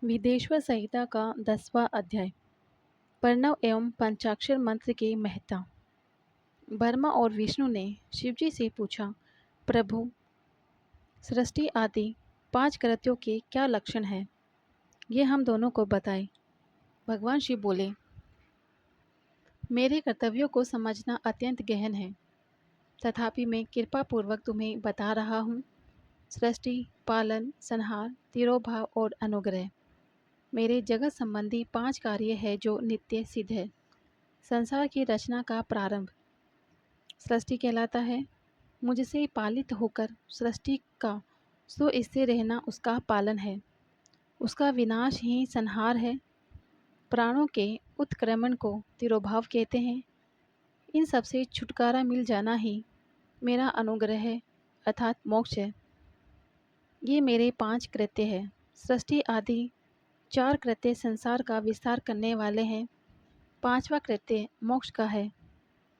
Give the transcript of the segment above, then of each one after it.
विदेश्वर संहिता का 10वां अध्याय। प्रणव एवं पंचाक्षर मंत्र की महत्ता। ब्रह्मा और विष्णु ने शिवजी से पूछा, प्रभु, सृष्टि आदि 5 कृत्यों के क्या लक्षण हैं? ये हम दोनों को बताएं। भगवान शिव बोले, मेरे कर्तव्यों को समझना अत्यंत गहन है, तथापि मैं कृपा पूर्वक तुम्हें बता रहा हूँ। सृष्टि, पालन, संहार, तिरोभाव और अनुग्रह मेरे जगत संबंधी 5 कार्य है जो नित्य सिद्ध है। संसार की रचना का प्रारंभ सृष्टि कहलाता है। मुझसे पालित होकर सृष्टि का सुस्थिर रहना उसका पालन है। उसका विनाश ही संहार है। प्राणों के उत्क्रमण को तिरोभाव कहते हैं। इन सबसे छुटकारा मिल जाना ही मेरा अनुग्रह है, अर्थात मोक्ष है। ये मेरे 5 कृत्य हैं। सृष्टि आदि 4 कृत्य संसार का विस्तार करने वाले हैं। 5वां कृत्य मोक्ष का है।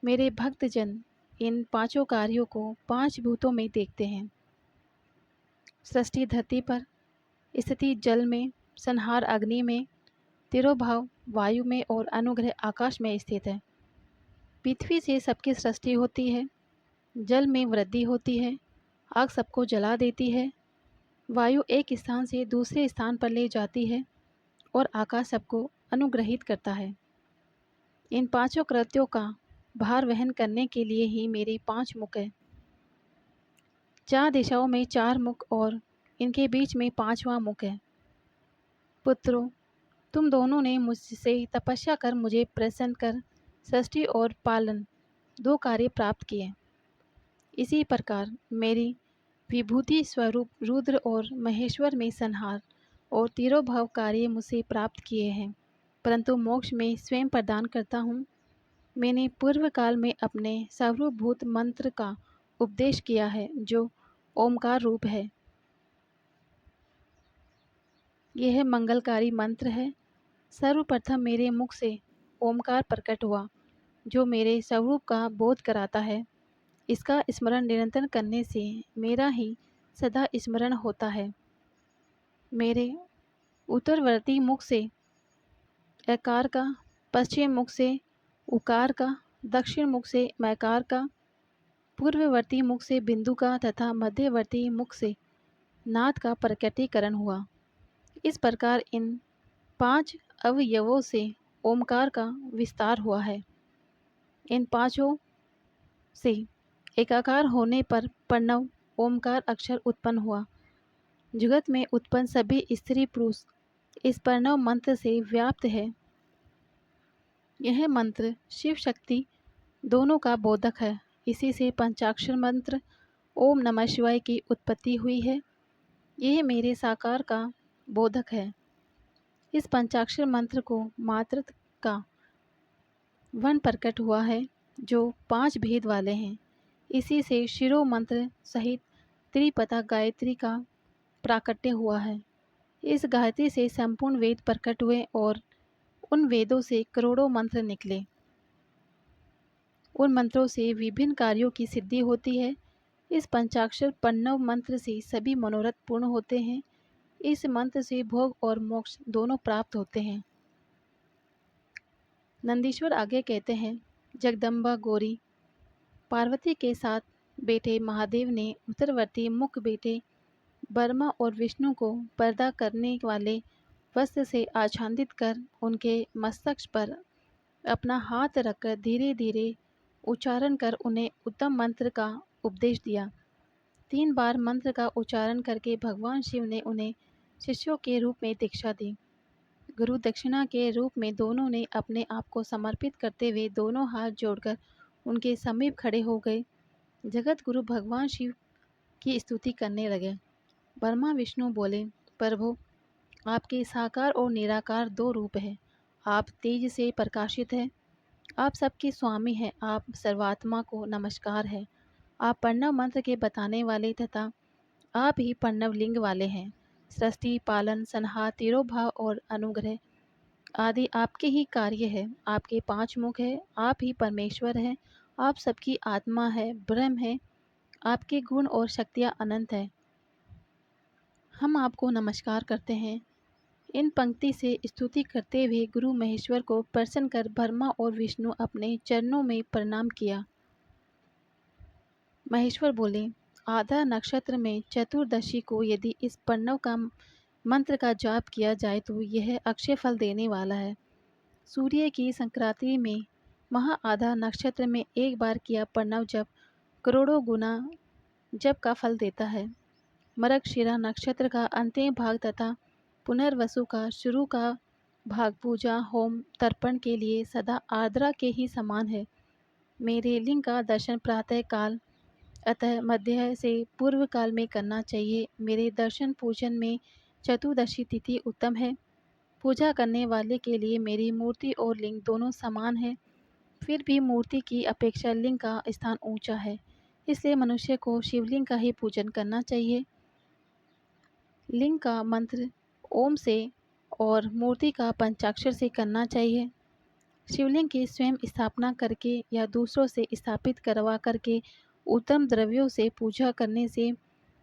मेरे भक्तजन इन 5 कार्यों को 5 भूतों में देखते हैं। सृष्टि धरती पर, स्थिति जल में, संहार अग्नि में, तिरोभाव वायु में और अनुग्रह आकाश में स्थित है। पृथ्वी से सबकी सृष्टि होती है। जल में वृद्धि होती है। आग सबको जला देती है। वायु एक स्थान से दूसरे स्थान पर ले जाती है और आकाश सबको अनुग्रहित करता है। इन 5 कृत्यों का भार वहन करने के लिए ही मेरे 5 मुख हैं। 4 दिशाओं में 4 मुख और इनके बीच में 5वां मुख है। पुत्रों, तुम दोनों ने मुझसे तपस्या कर मुझे प्रसन्न कर सृष्टि और पालन 2 कार्य प्राप्त किए। इसी प्रकार मेरी विभूति स्वरूप रुद्र और महेश्वर में संहार और तिरोभाव कार्य मुझसे प्राप्त किए हैं, परंतु मोक्ष में स्वयं प्रदान करता हूँ। मैंने पूर्व काल में अपने सर्वभूत मंत्र का उपदेश किया है, जो ओमकार रूप है। यह मंगलकारी मंत्र है। सर्वप्रथम मेरे मुख से ओमकार प्रकट हुआ, जो मेरे स्वरूप का बोध कराता है। इसका स्मरण निरंतर करने से मेरा ही सदा स्मरण होता है। मेरे उत्तरवर्ती मुख से अकार का, पश्चिम मुख से उकार का, दक्षिण मुख से मैकार का, पूर्ववर्ती मुख से बिंदु का तथा मध्यवर्ती मुख से नाद का प्रकटीकरण हुआ। इस प्रकार इन 5 अवयवों से ओमकार का विस्तार हुआ है। इन 5 से एकाकार होने पर प्रणव ओमकार अक्षर उत्पन्न हुआ। जगत में उत्पन्न सभी स्त्री पुरुष इस प्रणव मंत्र से व्याप्त है। यह मंत्र शिव शक्ति दोनों का बोधक है। इसी से पंचाक्षर मंत्र ओम नमः शिवाय की उत्पत्ति हुई है। यह मेरे साकार का बोधक है। इस पंचाक्षर मंत्र को मातृ का वन प्रकट हुआ है, जो 5 भेद वाले हैं। इसी से शिरो मंत्र सहित त्रिपदा गायत्री का प्राकट्य हुआ है। इस गायत्री से संपूर्ण वेद प्रकट हुए और उन वेदों से करोड़ों मंत्र निकले। उन मंत्रों से विभिन्न कार्यों की सिद्धि होती है। इस पंचाक्षर प्रणव मंत्र से सभी मनोरथ पूर्ण होते हैं। इस मंत्र से भोग और मोक्ष दोनों प्राप्त होते हैं। नंदीश्वर आगे कहते हैं, जगदम्बा गौरी पार्वती के साथ बेटे महादेव ने उत्तरवर्ती मुख बेटे ब्रह्मा और विष्णु को पर्दा करने वाले वस्त्र से आच्छादित कर उनके मस्तक पर अपना हाथ रखकर धीरे धीरे उच्चारण कर उन्हें उत्तम मंत्र का उपदेश दिया। 3 बार मंत्र का उच्चारण करके भगवान शिव ने उन्हें शिष्यों के रूप में दीक्षा दी। गुरु दक्षिणा के रूप में दोनों ने अपने आप को समर्पित करते हुए दोनों हाथ जोड़कर उनके समीप खड़े हो गए। जगत गुरु भगवान शिव की स्तुति करने लगे। ब्रह्मा विष्णु बोले, प्रभु, आपके साकार और निराकार 2 रूप हैं। आप तेज से प्रकाशित हैं। आप सबके स्वामी हैं। आप सर्वात्मा को नमस्कार है। आप प्रणव मंत्र के बताने वाले तथा आप ही प्रणव लिंग वाले हैं। सृष्टि, पालन, संहार, तिरोभाव और अनुग्रह आदि आपके ही कार्य है। आपके 5 मुख है। आप ही परमेश्वर हैं। आप सबकी आत्मा है, ब्रह्म है। आपके गुण और शक्तियाँ अनंत है। हम आपको नमस्कार करते हैं। इन पंक्ति से स्तुति करते हुए गुरु महेश्वर को प्रसन्न कर ब्रह्मा और विष्णु अपने चरणों में प्रणाम किया। महेश्वर बोले, आधा नक्षत्र में चतुर्दशी को यदि इस प्रणव का मंत्र का जाप किया जाए तो यह अक्षय फल देने वाला है। सूर्य की संक्रांति में महा आधा नक्षत्र में एक बार किया प्रणव जप करोड़ों गुना जप का फल देता है। मृगशिरा नक्षत्र का अंतिम भाग तथा पुनर्वसु का शुरू का भाग पूजा होम तर्पण के लिए सदा आर्द्रा के ही समान है। मेरे लिंग का दर्शन प्रातः काल अतः मध्य से पूर्व काल में करना चाहिए। मेरे दर्शन पूजन में चतुर्दशी तिथि उत्तम है। पूजा करने वाले के लिए मेरी मूर्ति और लिंग दोनों समान है। फिर भी मूर्ति की अपेक्षा लिंग का स्थान ऊंचा है, इसलिए मनुष्य को शिवलिंग का ही पूजन करना चाहिए। लिंग का मंत्र ओम से और मूर्ति का पंचाक्षर से करना चाहिए। शिवलिंग की स्वयं स्थापना करके या दूसरों से स्थापित करवा करके उत्तम द्रव्यों से पूजा करने से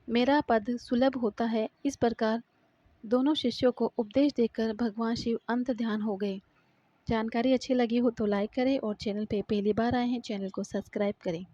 मेरा पद सुलभ होता है। इस प्रकार दोनों शिष्यों को उपदेश देकर भगवान शिव अंत ध्यान हो गए। जानकारी अच्छी लगी हो तो लाइक करें और चैनल पे पहली बार आए हैं चैनल को सब्सक्राइब करें।